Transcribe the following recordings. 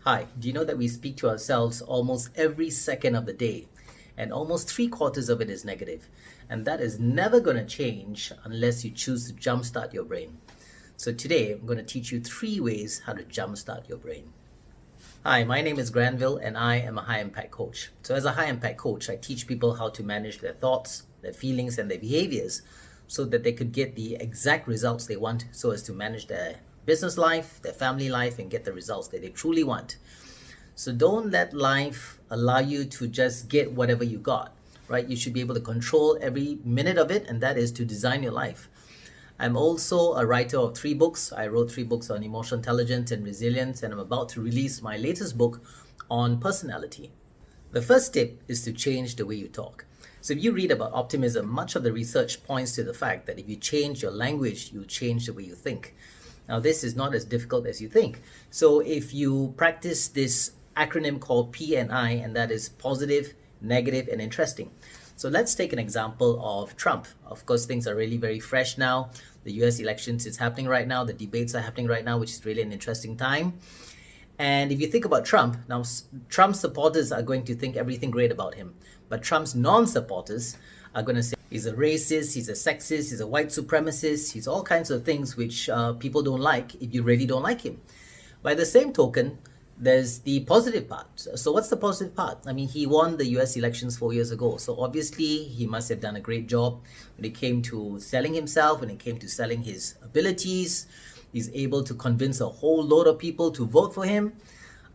Hi, do you know that we speak to ourselves almost every second of the day, and almost three-quarters of it is negative? And that is never going to change unless you choose to jumpstart your brain. So today, I'm going to teach you 3 ways how to jumpstart your brain. Hi, my name is Granville, and I am a high-impact coach. So as a high-impact coach, I teach people how to manage their thoughts, their feelings, and their behaviors so that they could get the exact results they want so as to manage their business life, their family life, and get the results that they truly want. So don't let life allow you to just get whatever you got, right? You should be able to control every minute of it, and that is to design your life. I'm also a writer of 3 books. I wrote 3 books on emotional intelligence and resilience, and I'm about to release my latest book on personality. The first tip is to change the way you talk. So if you read about optimism, much of the research points to the fact that if you change your language, you change the way you think. Now, this is not as difficult as you think. So if you practice this acronym called P&I, and that is positive, negative, and interesting. So let's take an example of Trump. Of course, things are really very fresh now. The US elections is happening right now. The debates are happening right now, which is really an interesting time. And if you think about Trump, now Trump's supporters are going to think everything great about him. But Trump's non-supporters are going to say he's a racist, he's a sexist, he's a white supremacist, he's all kinds of things which people don't like if you really don't like him. By the same token, there's the positive part. So what's the positive part? I mean, he won the US elections 4 years ago. So obviously, he must have done a great job when it came to selling himself, when it came to selling his abilities. He's able to convince a whole load of people to vote for him.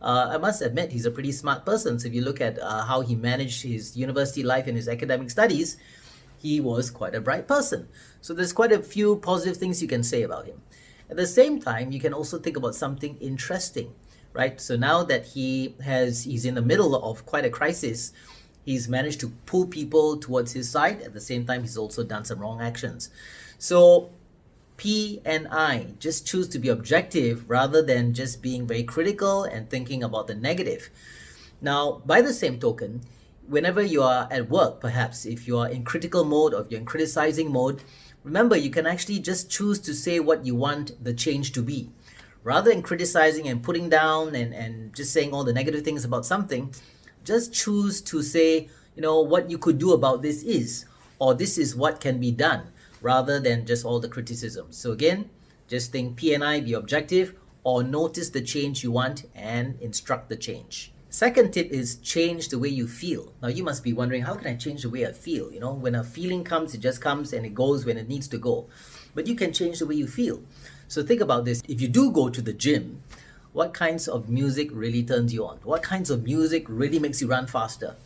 I must admit, he's a pretty smart person. So if you look at how he managed his university life and his academic studies, he was quite a bright person. So there's quite a few positive things you can say about him. At the same time, you can also think about something interesting, right? So now that he's in the middle of quite a crisis, he's managed to pull people towards his side. At the same time, he's also done some wrong actions. So P and I, just choose to be objective rather than just being very critical and thinking about the negative. Now, by the same token, whenever you are at work, perhaps if you are in critical mode or if you're in criticizing mode, remember you can actually just choose to say what you want the change to be. Rather than criticizing and putting down and just saying all the negative things about something, just choose to say, what you could do about this is, or this is what can be done, rather than just all the criticism. So again, just think P&I, be objective, or notice the change you want and instruct the change. Second tip is change the way you feel. Now you must be wondering, how can I change the way I feel? When a feeling comes, it just comes and it goes when it needs to go. But you can change the way you feel. So think about this. If you do go to the gym, what kinds of music really turns you on? What kinds of music really makes you run faster?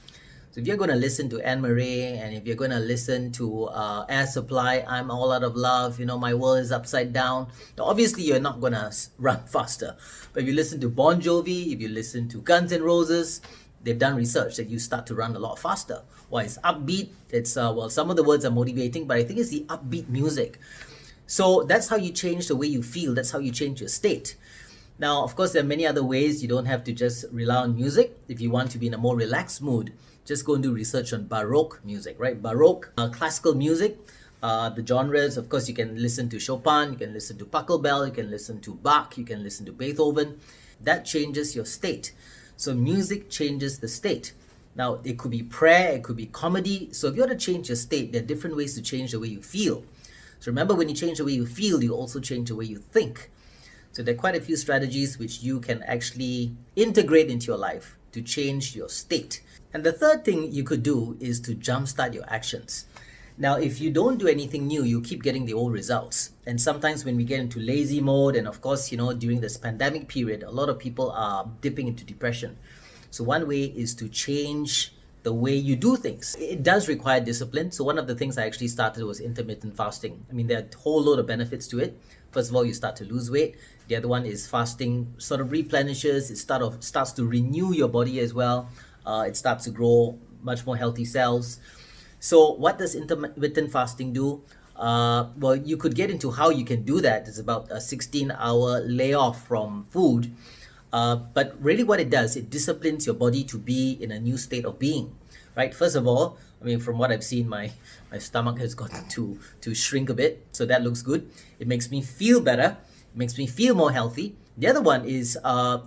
So if you're going to listen to Anne Marie, and if you're going to listen to Air Supply, I'm All Out of Love, my world is upside down, now, obviously you're not going to run faster. But if you listen to Bon Jovi, if you listen to Guns N' Roses, they've done research that you start to run a lot faster. Why? It's upbeat. It's, some of the words are motivating, but I think it's the upbeat music. So that's how you change the way you feel. That's how you change your state. Now, of course, there are many other ways. You don't have to just rely on music. If you want to be in a more relaxed mood, just go and do research on Baroque music, right? Baroque, classical music, the genres. Of course, you can listen to Chopin, you can listen to Pachelbel, you can listen to Bach, you can listen to Beethoven. That changes your state. So music changes the state. Now, it could be prayer, it could be comedy. So if you want to change your state, there are different ways to change the way you feel. So remember, when you change the way you feel, you also change the way you think. So there are quite a few strategies which you can actually integrate into your life to change your state. And the third thing you could do is to jumpstart your actions. Now, if you don't do anything new, you keep getting the old results. And sometimes when we get into lazy mode, and of course, during this pandemic period, a lot of people are dipping into depression. So one way is to change the way you do things. It does require discipline. So one of the things I actually started was intermittent fasting. I mean, there are a whole load of benefits to it. First of all, you start to lose weight. The other one is fasting sort of replenishes. It starts to renew your body as well. It starts to grow much more healthy cells. So what does intermittent fasting do? Well, you could get into how you can do that. It's about a 16-hour layoff from food. But really what it does, it disciplines your body to be in a new state of being, right? First of all, I mean, from what I've seen, my stomach has gotten to shrink a bit. So that looks good. It makes me feel better. It makes me feel more healthy. The other one is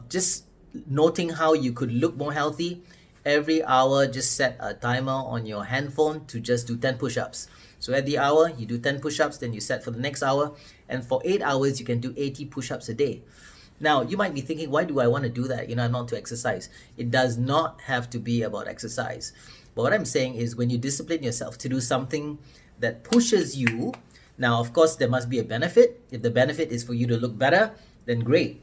just noting how you could look more healthy, every hour just set a timer on your handphone to just do 10 push-ups. So at the hour, you do 10 push-ups, then you set for the next hour, and for 8 hours, you can do 80 push-ups a day. Now, you might be thinking, why do I want to do that? I'm not to exercise. It does not have to be about exercise. But what I'm saying is when you discipline yourself to do something that pushes you, now, of course, there must be a benefit. If the benefit is for you to look better, then great.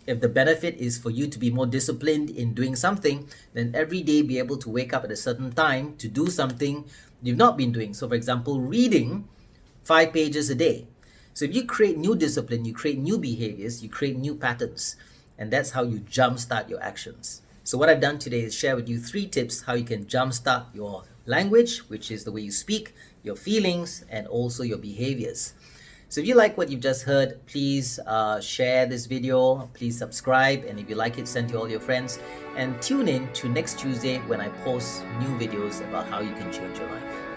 If the benefit is for you to be more disciplined in doing something, then every day be able to wake up at a certain time to do something you've not been doing. So for example, reading 5 pages a day. So if you create new discipline, you create new behaviors, you create new patterns, and that's how you jumpstart your actions. So what I've done today is share with you 3 tips how you can jumpstart your language, which is the way you speak, your feelings, and also your behaviors. So if you like what you've just heard, please share this video, please subscribe, and if you like it, send to all your friends, and tune in to next Tuesday when I post new videos about how you can change your life.